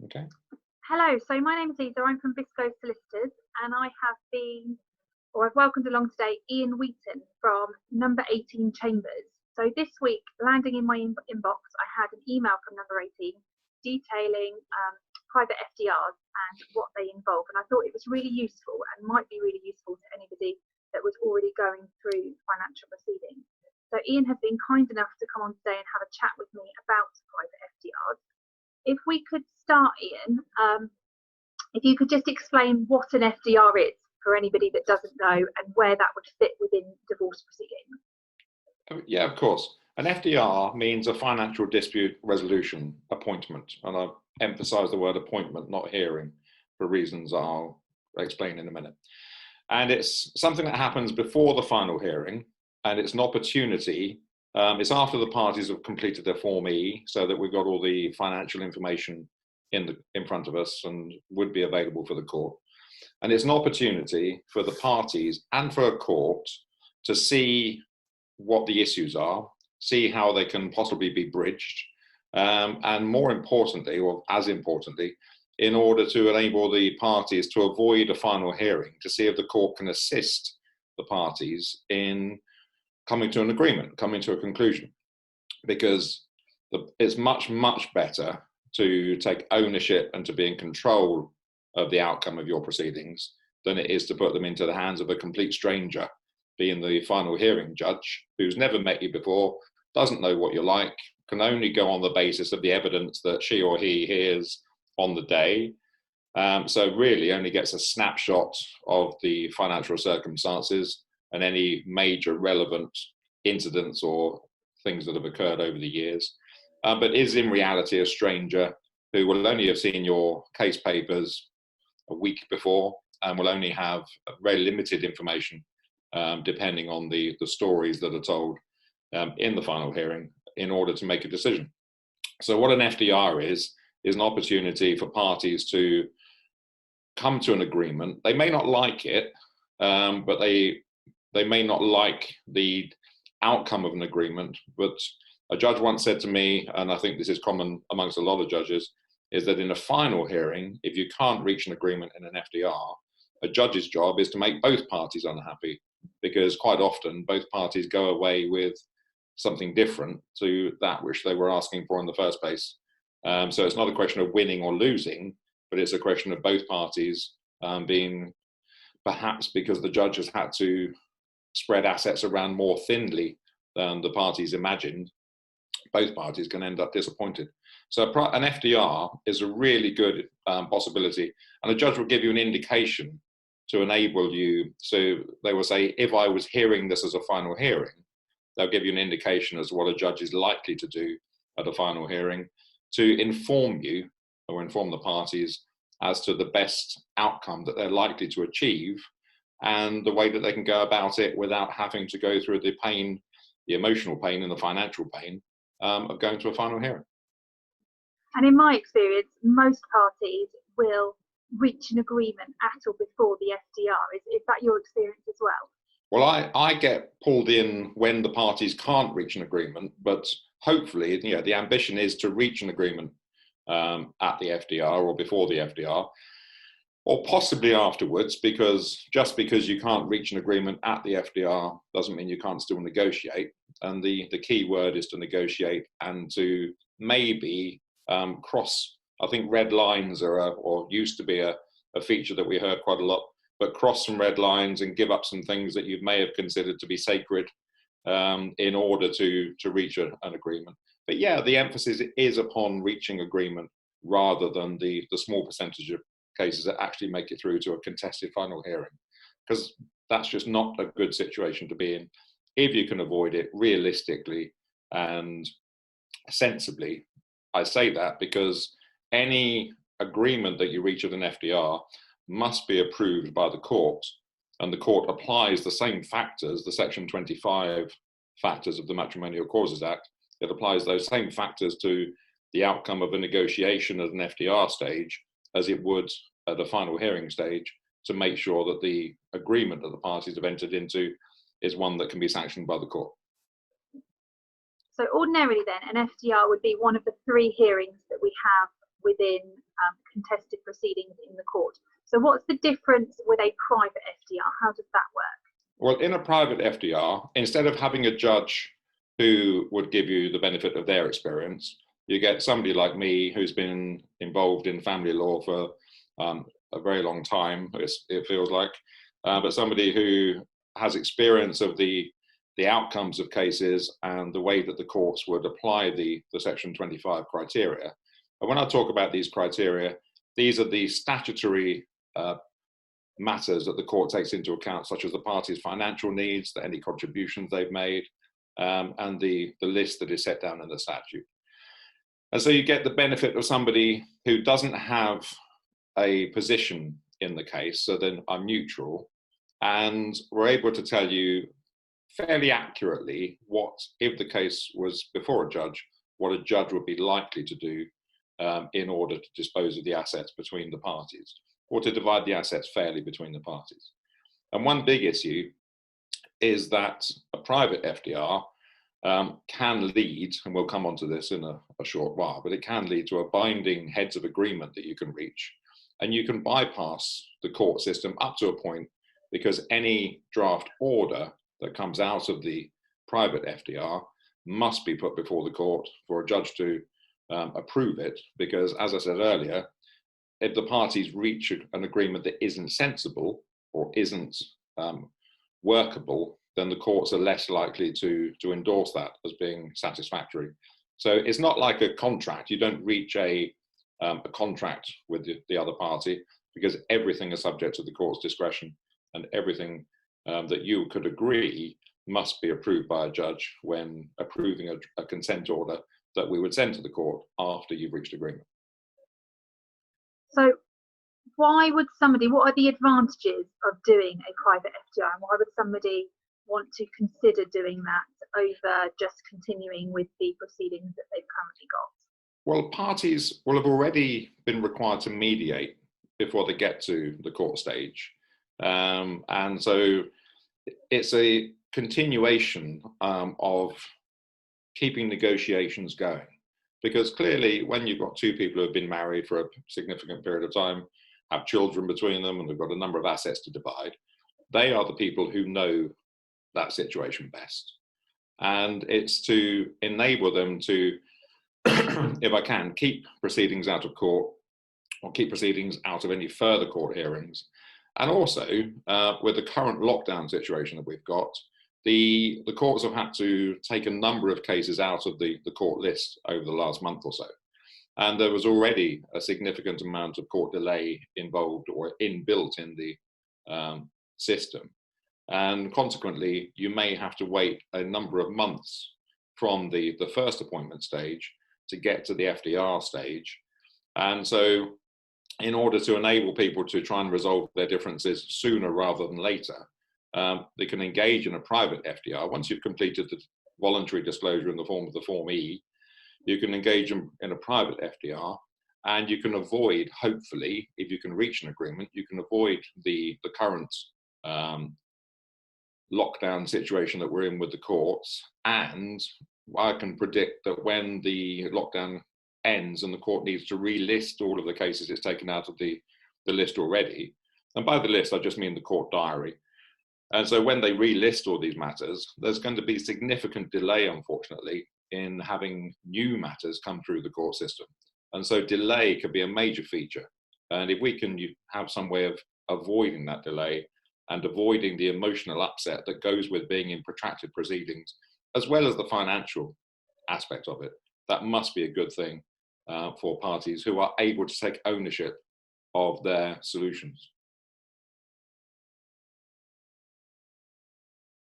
Okay. Hello, so my name is Liza, I'm from Biscoe Solicitors, and I've welcomed along today Ian Wheaton from number 18 Chambers. So this week, landing in my inbox, I had an email from number 18 detailing private FDRs and what they involve, and I thought it was really useful and might be really useful to anybody that was already going through financial proceedings. So Ian has been kind enough to come on today and have a chat with me about private FDRs. If we could start, Ian, if you could just explain what an FDR is for anybody that doesn't know and where that would fit within divorce proceedings. Yeah, of course. An FDR means a financial dispute resolution appointment, and I've emphasised the word appointment, not hearing, for reasons I'll explain in a minute. And it's something that happens before the final hearing, and it's an opportunity. It's after the parties have completed their Form E, so that we've got all the financial information in front of us and would be available for the court. And it's an opportunity for the parties and for a court to see what the issues are, see how they can possibly be bridged, and more importantly, or as importantly, in order to enable the parties to avoid a final hearing, to see if the court can assist the parties in coming to an agreement, coming to a conclusion. Because it's much, much better to take ownership and to be in control of the outcome of your proceedings than it is to put them into the hands of a complete stranger, being the final hearing judge, who's never met you before, doesn't know what you're like, can only go on the basis of the evidence that she or he hears on the day. So really only gets a snapshot of the financial circumstances and any major relevant incidents or things that have occurred over the years, but is in reality a stranger who will only have seen your case papers a week before and will only have very limited information, depending on the stories that are told in the final hearing in order to make a decision. So what an FDR is an opportunity for parties to come to an agreement. They may not like it, but they may not like the outcome of an agreement. But a judge once said to me, and I think this is common amongst a lot of judges, is that in a final hearing, if you can't reach an agreement in an FDR, a judge's job is to make both parties unhappy, because quite often both parties go away with something different to that which they were asking for in the first place. So it's not a question of winning or losing, but it's a question of both parties being, perhaps because the judge has had to spread assets around more thinly than the parties imagined, both parties can end up disappointed. So an FDR is a really good possibility, and a judge will give you an indication to enable you. So they will say, if I was hearing this as a final hearing, they'll give you an indication as to what a judge is likely to do at a final hearing to inform you or inform the parties as to the best outcome that they're likely to achieve and the way that they can go about it without having to go through the pain, the emotional pain and the financial pain of going to a final hearing. And in my experience, most parties will reach an agreement at or before the FDR. Is that your experience as well? Well, I get pulled in when the parties can't reach an agreement, but hopefully, the ambition is to reach an agreement at the FDR or before the FDR, or possibly afterwards, because just because you can't reach an agreement at the FDR doesn't mean you can't still negotiate. And the key word is to negotiate and to maybe cross. I think red lines are or used to be a feature that we heard quite a lot, but cross some red lines and give up some things that you may have considered to be sacred in order to reach an agreement. But yeah, the emphasis is upon reaching agreement rather than the small percentage of cases that actually make it through to a contested final hearing, because that's just not a good situation to be in. If you can avoid it realistically and sensibly, I say that because any agreement that you reach at an FDR must be approved by the court, and the court applies the same factors, the Section 25 factors of the Matrimonial Causes Act. It applies those same factors to the outcome of a negotiation at an FDR stage as it would at a final hearing stage, to make sure that the agreement that the parties have entered into is one that can be sanctioned by the court. So ordinarily then, an FDR would be one of the 3 hearings that we have within contested proceedings in the court. So what's the difference with a private FDR? How does that work? Well, in a private FDR, instead of having a judge who would give you the benefit of their experience, you get somebody like me who's been involved in family law for a very long time, it feels like, but somebody who has experience of the outcomes of cases and the way that the courts would apply the Section 25 criteria. And when I talk about these criteria, these are the statutory matters that the court takes into account, such as the parties' financial needs, any contributions they've made, and the list that is set down in the statute. And so you get the benefit of somebody who doesn't have a position in the case, so then I'm neutral, and we're able to tell you fairly accurately what, if the case was before a judge, what a judge would be likely to do in order to dispose of the assets between the parties, or to divide the assets fairly between the parties. And one big issue is that a private FDR can lead, and we'll come on to this in a short while, but it can lead to a binding heads of agreement that you can reach, and you can bypass the court system up to a point, because any draft order that comes out of the private FDR must be put before the court for a judge to approve it, because, as I said earlier, if the parties reach an agreement that isn't sensible or isn't workable, then the courts are less likely to endorse that as being satisfactory. So it's not like a contract. You don't reach a contract with the other party, because everything is subject to the court's discretion, and everything that you could agree must be approved by a judge when approving a consent order that we would send to the court after you've reached agreement. So why would somebody, what are the advantages of doing a private FDR, and why would somebody want to consider doing that over just continuing with the proceedings that they've currently got? Well, parties will have already been required to mediate before they get to the court stage. And so it's a continuation of keeping negotiations going. Because clearly, when you've got two people who have been married for a significant period of time, have children between them, and they've got a number of assets to divide, they are the people who know that situation best. And it's to enable them to, if I can, keep proceedings out of court, or keep proceedings out of any further court hearings. And also, with the current lockdown situation that we've got, the courts have had to take a number of cases out of the court list over the last month or so. And there was already a significant amount of court delay involved or inbuilt in the system. And consequently, you may have to wait a number of months from the first appointment stage to get to the FDR stage. And so in order to enable people to try and resolve their differences sooner rather than later, they can engage in a private FDR. Once you've completed the voluntary disclosure in the form of the Form E, you can engage in a private FDR, and you can avoid, hopefully, if you can reach an agreement, you can avoid the current lockdown situation that we're in with the courts. And I can predict that when the lockdown ends and the court needs to relist all of the cases it's taken out of the list already, and by the list I just mean the court diary. And so when they relist all these matters, there's going to be significant delay, unfortunately, in having new matters come through the court system. And so delay could be a major feature. And if we can have some way of avoiding that delay and avoiding the emotional upset that goes with being in protracted proceedings, as well as the financial aspect of it, that must be a good thing for parties who are able to take ownership of their solutions.